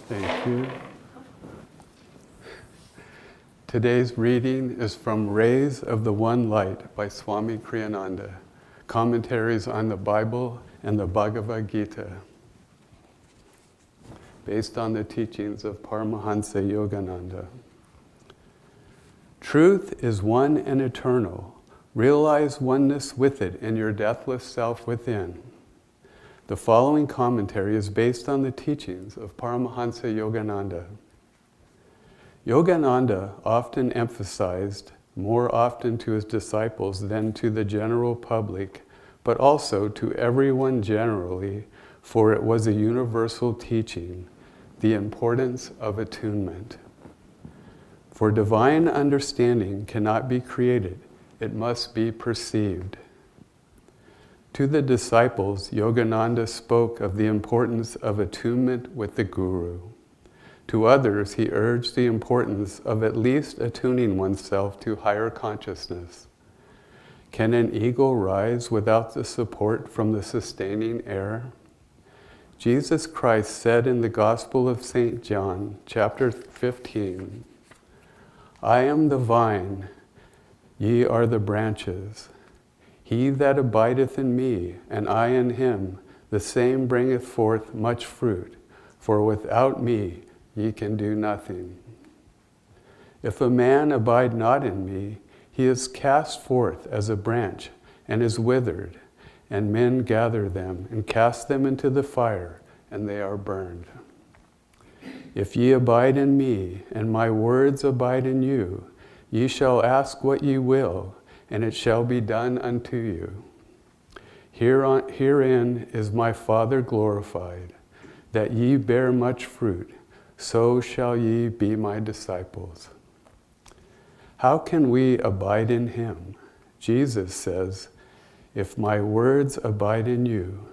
Thank you. Today's reading is from Rays of the One Light by Swami Kriyananda, commentaries on the Bible and the Bhagavad Gita, based on the teachings of Paramahansa Yogananda. Truth is one and eternal. Realize oneness with it in your deathless self within. The following commentary is based on the teachings of Paramahansa Yogananda. Yogananda often emphasized, more often to his disciples than to the general public, but also to everyone generally, for it was a universal teaching, the importance of attunement. For divine understanding cannot be created, it must be perceived. To the disciples, Yogananda spoke of the importance of attunement with the Guru. To others, he urged the importance of at least attuning oneself to higher consciousness. Can an eagle rise without the support from the sustaining air? Jesus Christ said in the Gospel of St. John, chapter 15, I am the vine, ye are the branches. He that abideth in me, and I in him, the same bringeth forth much fruit, for without me ye can do nothing. If a man abide not in me, he is cast forth as a branch, and is withered, and men gather them, and cast them into the fire, and they are burned. If ye abide in me, and my words abide in you, ye shall ask what ye will, and it shall be done unto you. Herein is my Father glorified, that ye bear much fruit, so shall ye be my disciples. How can we abide in him? Jesus says, if my words abide in you.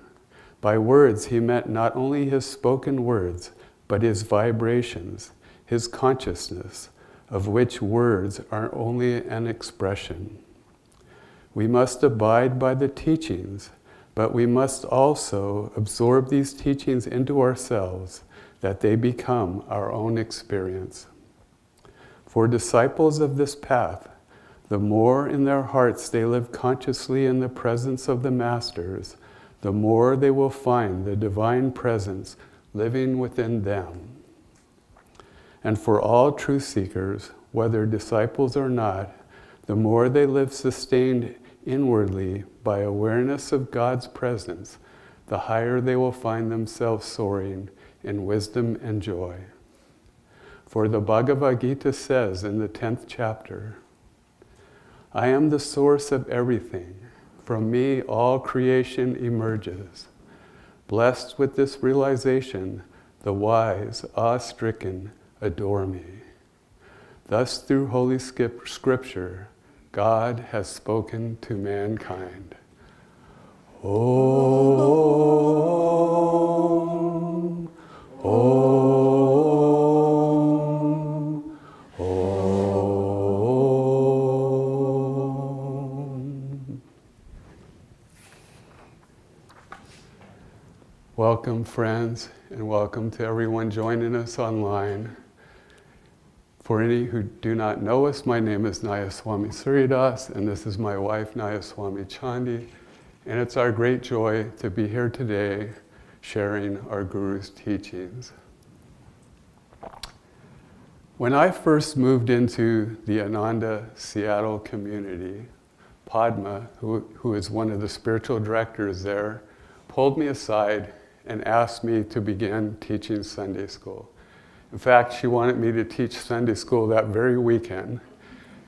By words he meant not only his spoken words, but his vibrations, his consciousness, of which words are only an expression. We must abide by the teachings, but we must also absorb these teachings into ourselves, that they become our own experience. For disciples of this path, the more in their hearts they live consciously in the presence of the Masters, the more they will find the divine presence living within them. And for all truth seekers, whether disciples or not, the more they live sustained inwardly by awareness of God's presence, the higher they will find themselves soaring in wisdom and joy. For the Bhagavad Gita says in the 10th chapter, I am the source of everything. From me all creation emerges. Blessed with this realization, the wise, awe-stricken, adore me. Thus through Holy Scripture, God has spoken to mankind. Om, Om, Om. Welcome, friends, and welcome to everyone joining us online. For any who do not know us, my name is Swami Suryadas, and this is my wife, Swami Chandi, and it's our great joy to be here today sharing our Guru's teachings. When I first moved into the Ananda Seattle community, Padma, who is one of the spiritual directors there, pulled me aside and asked me to begin teaching Sunday school. In fact, she wanted me to teach Sunday school that very weekend.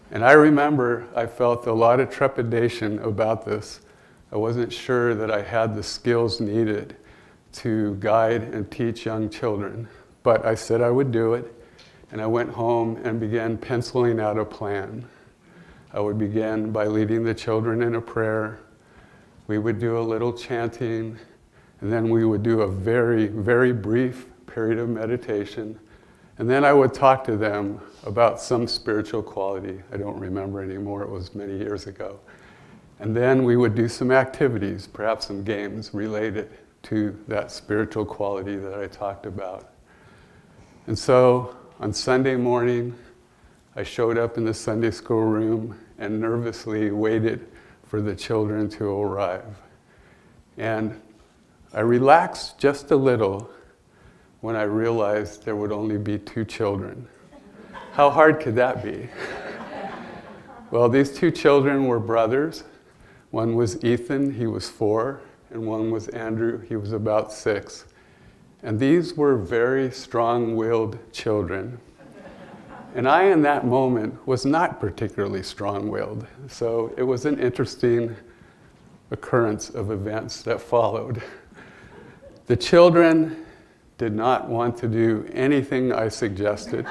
And I remember I felt a lot of trepidation about this. I wasn't sure that I had the skills needed to guide and teach young children. But I said I would do it, and I went home and began penciling out a plan. I would begin by leading the children in a prayer. We would do a little chanting, and then we would do a very, very brief period of meditation. And then I would talk to them about some spiritual quality. I don't remember anymore, it was many years ago. And then we would do some activities, perhaps some games related to that spiritual quality that I talked about. And so on Sunday morning, I showed up in the Sunday school room and nervously waited for the children to arrive. And I relaxed just a little when I realized there would only be 2 children. How hard could that be? Well, these 2 children were brothers. One was Ethan, he was 4, and one was Andrew, he was about 6. And these were very strong-willed children. And I, in that moment, was not particularly strong-willed. So it was an interesting occurrence of events that followed. The children did not want to do anything I suggested.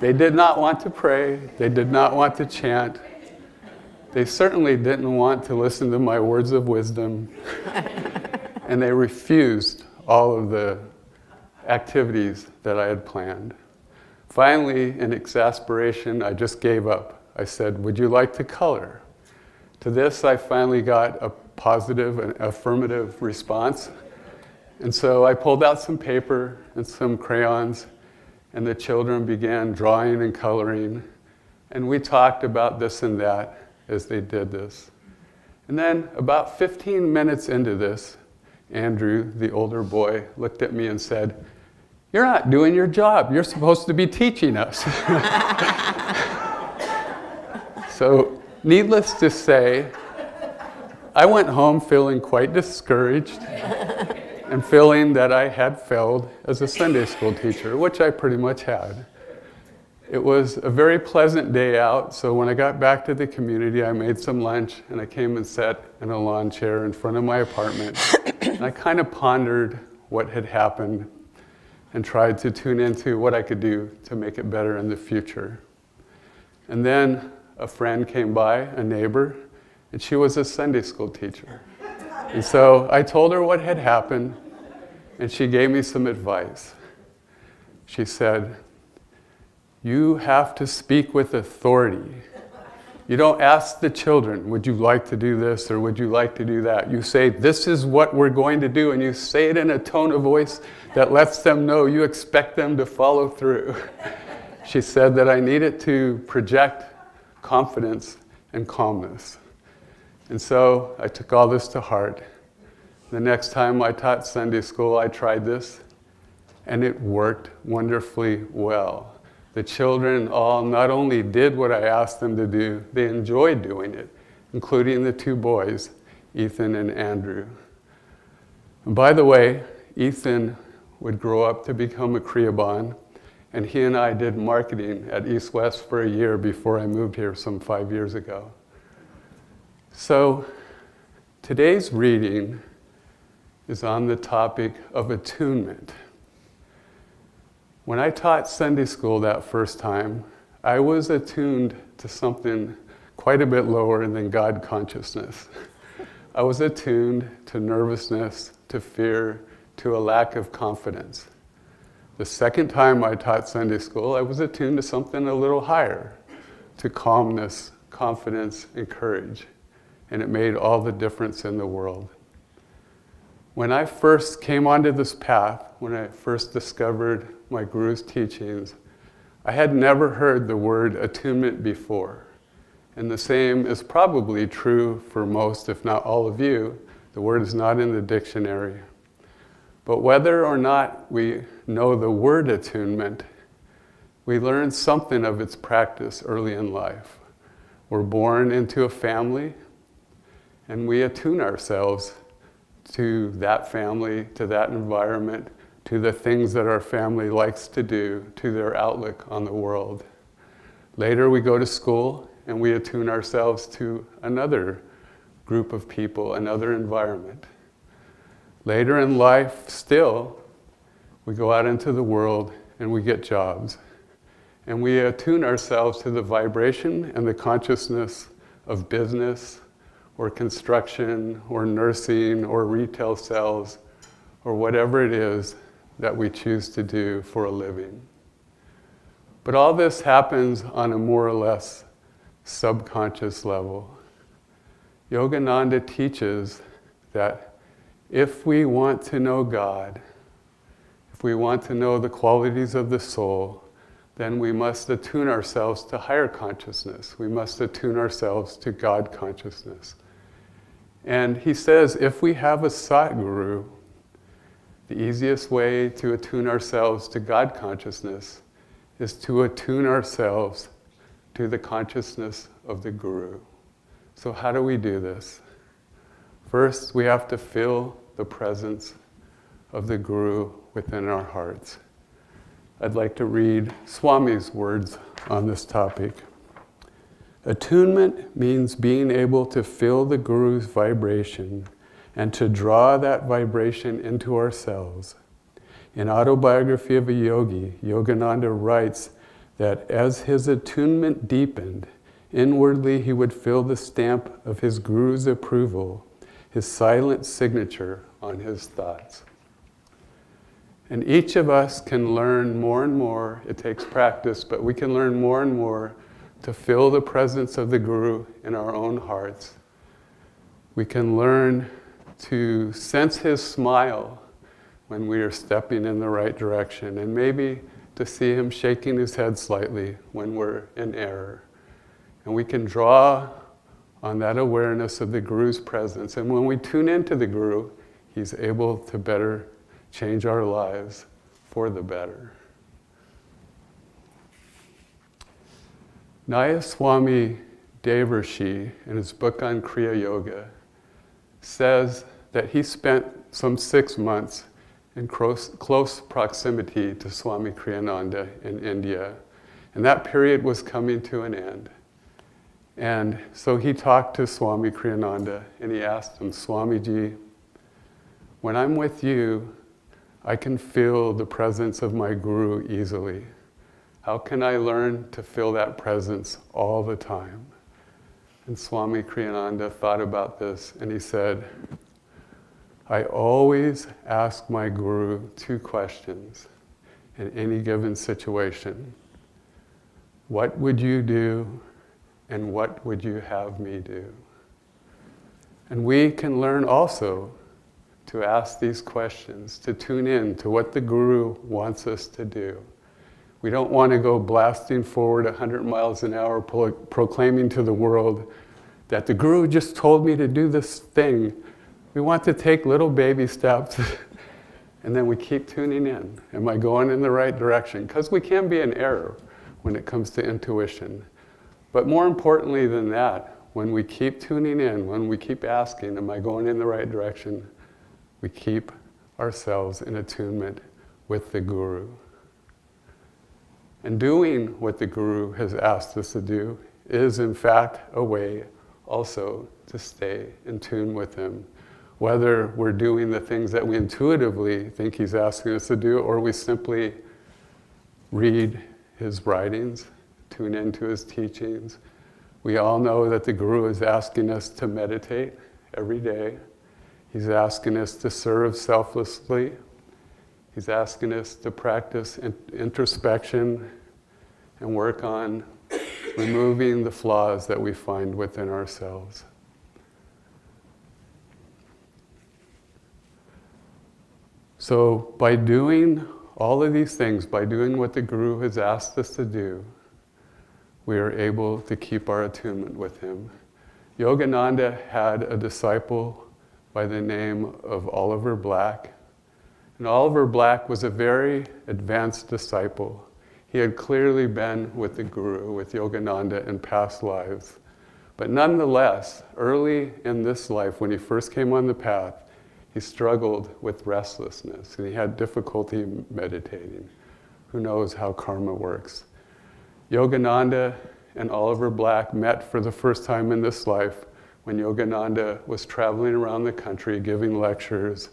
They did not want to pray. They did not want to chant. They certainly didn't want to listen to my words of wisdom. And they refused all of the activities that I had planned. Finally, in exasperation, I just gave up. I said, "Would you like to color?" To this, I finally got a positive and affirmative response. And so I pulled out some paper and some crayons, and the children began drawing and coloring. And we talked about this and that as they did this. And then about 15 minutes into this, Andrew, the older boy, looked at me and said, "You're not doing your job. You're supposed to be teaching us." So, needless to say, I went home feeling quite discouraged and feeling that I had failed as a Sunday school teacher, which I pretty much had. It was a very pleasant day out, so when I got back to the community, I made some lunch and I came and sat in a lawn chair in front of my apartment. And I kind of pondered what had happened and tried to tune into what I could do to make it better in the future. And then a friend came by, a neighbor, and she was a Sunday school teacher. And so I told her what had happened, and she gave me some advice. She said, "You have to speak with authority. You don't ask the children, would you like to do this or would you like to do that? You say, this is what we're going to do, and you say it in a tone of voice that lets them know you expect them to follow through." She said that I needed to project confidence and calmness. And so I took all this to heart. The next time I taught Sunday school, I tried this, and it worked wonderfully well. The children all not only did what I asked them to do, they enjoyed doing it, including the 2 boys, Ethan and Andrew. And by the way, Ethan would grow up to become a Kriyaban, and he and I did marketing at East West for a year before I moved here some 5 years ago. So today's reading is on the topic of attunement. When I taught Sunday school that first time, I was attuned to something quite a bit lower than God consciousness. I was attuned to nervousness, to fear, to a lack of confidence. The second time I taught Sunday school, I was attuned to something a little higher, to calmness, confidence, and courage. And it made all the difference in the world. When I first came onto this path, when I first discovered my guru's teachings, I had never heard the word attunement before. And the same is probably true for most, if not all of you. The word is not in the dictionary. But whether or not we know the word attunement, we learn something of its practice early in life. We're born into a family, and we attune ourselves to that family, to that environment, to the things that our family likes to do, to their outlook on the world. Later we go to school and we attune ourselves to another group of people, another environment. Later in life, still, we go out into the world and we get jobs. And we attune ourselves to the vibration and the consciousness of business, or construction, or nursing, or retail sales, or whatever it is that we choose to do for a living. But all this happens on a more or less subconscious level. Yogananda teaches that if we want to know God, if we want to know the qualities of the soul, then we must attune ourselves to higher consciousness. We must attune ourselves to God consciousness. And he says, if we have a Satguru, the easiest way to attune ourselves to God consciousness is to attune ourselves to the consciousness of the Guru. So how do we do this? First, we have to feel the presence of the Guru within our hearts. I'd like to read Swami's words on this topic. Attunement means being able to feel the Guru's vibration and to draw that vibration into ourselves. In Autobiography of a Yogi, Yogananda writes that as his attunement deepened, inwardly he would feel the stamp of his Guru's approval, his silent signature on his thoughts. And each of us can learn more and more, it takes practice, but we can learn more and more to feel the presence of the Guru in our own hearts. We can learn to sense his smile when we are stepping in the right direction, and maybe to see him shaking his head slightly when we're in error. And we can draw on that awareness of the Guru's presence. And when we tune into the Guru, he's able to better change our lives for the better. Nayaswami Devarshi, in his book on Kriya Yoga, says that he spent some 6 months in close proximity to Swami Kriyananda in India. And that period was coming to an end. And so he talked to Swami Kriyananda and he asked him, Swamiji, when I'm with you, I can feel the presence of my Guru easily. How can I learn to feel that presence all the time? And Swami Kriyananda thought about this and he said, I always ask my Guru 2 questions in any given situation. What would you do and what would you have me do? And we can learn also to ask these questions, to tune in to what the Guru wants us to do. We don't want to go blasting forward 100 miles an hour, proclaiming to the world that the Guru just told me to do this thing. We want to take little baby steps and then we keep tuning in. Am I going in the right direction? Because we can be in error when it comes to intuition. But more importantly than that, when we keep tuning in, when we keep asking, am I going in the right direction? We keep ourselves in attunement with the Guru. And doing what the Guru has asked us to do is in fact a way also to stay in tune with him. Whether we're doing the things that we intuitively think he's asking us to do, or we simply read his writings, tune into his teachings. We all know that the Guru is asking us to meditate every day. He's asking us to serve selflessly. He's asking us to practice introspection and work on removing the flaws that we find within ourselves. So by doing all of these things, by doing what the Guru has asked us to do, we are able to keep our attunement with him. Yogananda had a disciple by the name of Oliver Black. And Oliver Black was a very advanced disciple. He had clearly been with the Guru, with Yogananda in past lives. But nonetheless, early in this life, when he first came on the path, he struggled with restlessness and he had difficulty meditating. Who knows how karma works? Yogananda and Oliver Black met for the first time in this life when Yogananda was traveling around the country giving lectures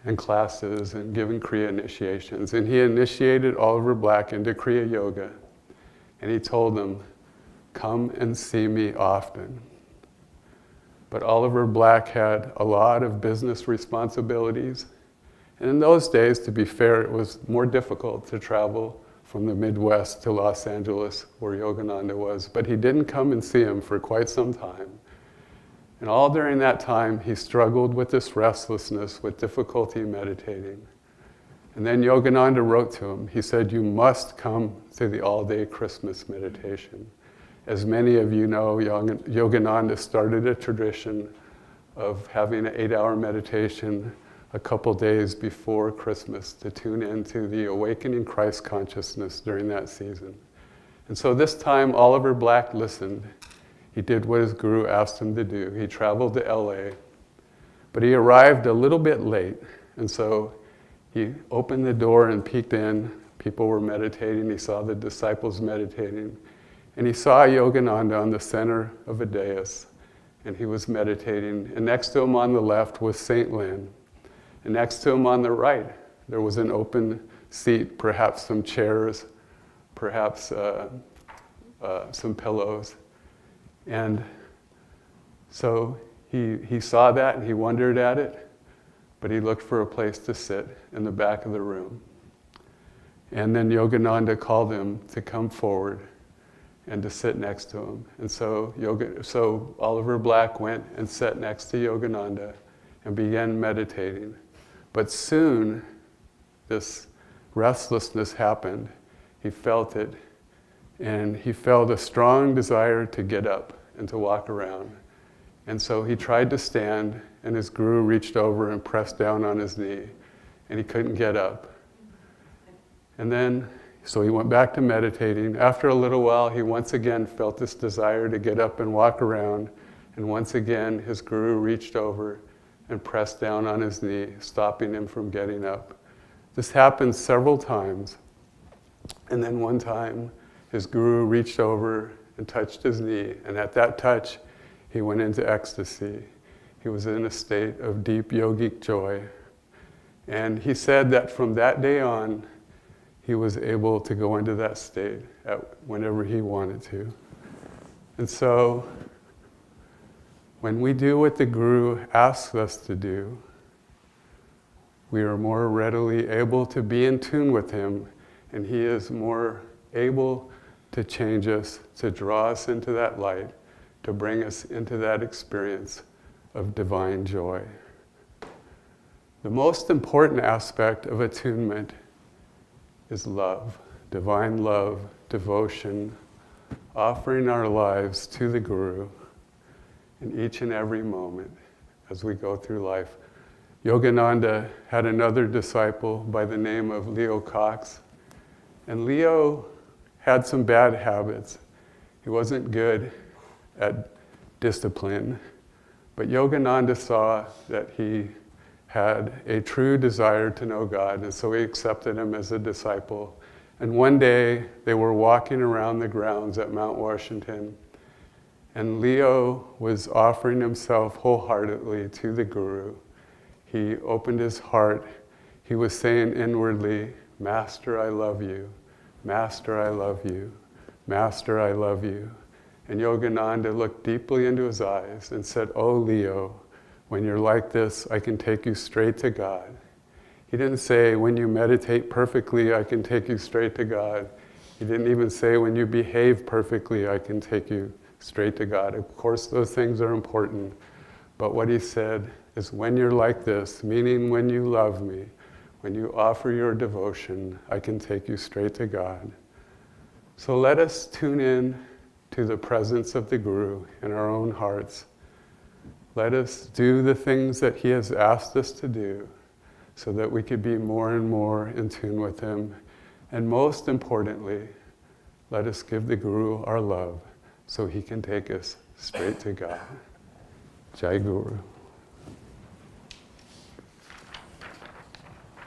and classes and giving Kriya initiations. And he initiated Oliver Black into Kriya Yoga. And he told him, come and see me often. But Oliver Black had a lot of business responsibilities. And in those days, to be fair, it was more difficult to travel from the Midwest to Los Angeles, where Yogananda was. But he didn't come and see him for quite some time. And all during that time, he struggled with this restlessness, with difficulty meditating. And then Yogananda wrote to him. He said, you must come to the all-day Christmas meditation. As many of you know, Yogananda started a tradition of having an 8-hour meditation a couple days before Christmas to tune into the awakening Christ consciousness during that season. And so this time, Oliver Black listened. He did what his guru asked him to do. He traveled to LA, but he arrived a little bit late. And so he opened the door and peeked in. People were meditating. He saw the disciples meditating. And he saw Yogananda on the center of a dais, and he was meditating. And next to him on the left was Saint Lin. And next to him on the right, there was an open seat, perhaps some chairs, perhaps some pillows. And so he saw that and he wondered at it, but he looked for a place to sit in the back of the room. And then Yogananda called him to come forward and to sit next to him. And so Oliver Black went and sat next to Yogananda and began meditating. But soon, this restlessness happened. He felt it, and he felt a strong desire to get up and to walk around. And so he tried to stand, and his guru reached over and pressed down on his knee, and he couldn't get up. And then, so he went back to meditating. After a little while, he once again felt this desire to get up and walk around, and once again, his guru reached over and pressed down on his knee, stopping him from getting up. This happened several times. And then one time, his guru reached over and touched his knee, and at that touch, he went into ecstasy. He was in a state of deep yogic joy. And he said that from that day on, he was able to go into that state whenever he wanted to. And so, when we do what the Guru asks us to do, we are more readily able to be in tune with him, and he is more able to change us, to draw us into that light, to bring us into that experience of divine joy. The most important aspect of attunement is love, divine love, devotion, offering our lives to the Guru in each and every moment as we go through life. Yogananda had another disciple by the name of Leo Cox, and Leo had some bad habits. He wasn't good at discipline, but Yogananda saw that he had a true desire to know God, and so he accepted him as a disciple. And one day, they were walking around the grounds at Mount Washington, and Leo was offering himself wholeheartedly to the Guru. He opened his heart. He was saying inwardly, "Master, I love you. Master, I love you. Master, I love you." And Yogananda looked deeply into his eyes and said, "Oh, Leo, when you're like this, I can take you straight to God." He didn't say, "When you meditate perfectly, I can take you straight to God." He didn't even say, "When you behave perfectly, I can take you straight to God." Of course, those things are important. But what he said is, when you're like this, meaning when you love me, when you offer your devotion, I can take you straight to God. So let us tune in to the presence of the Guru in our own hearts. Let us do the things that he has asked us to do so that we could be more and more in tune with him. And most importantly, let us give the Guru our love so he can take us straight to God. Jai Guru.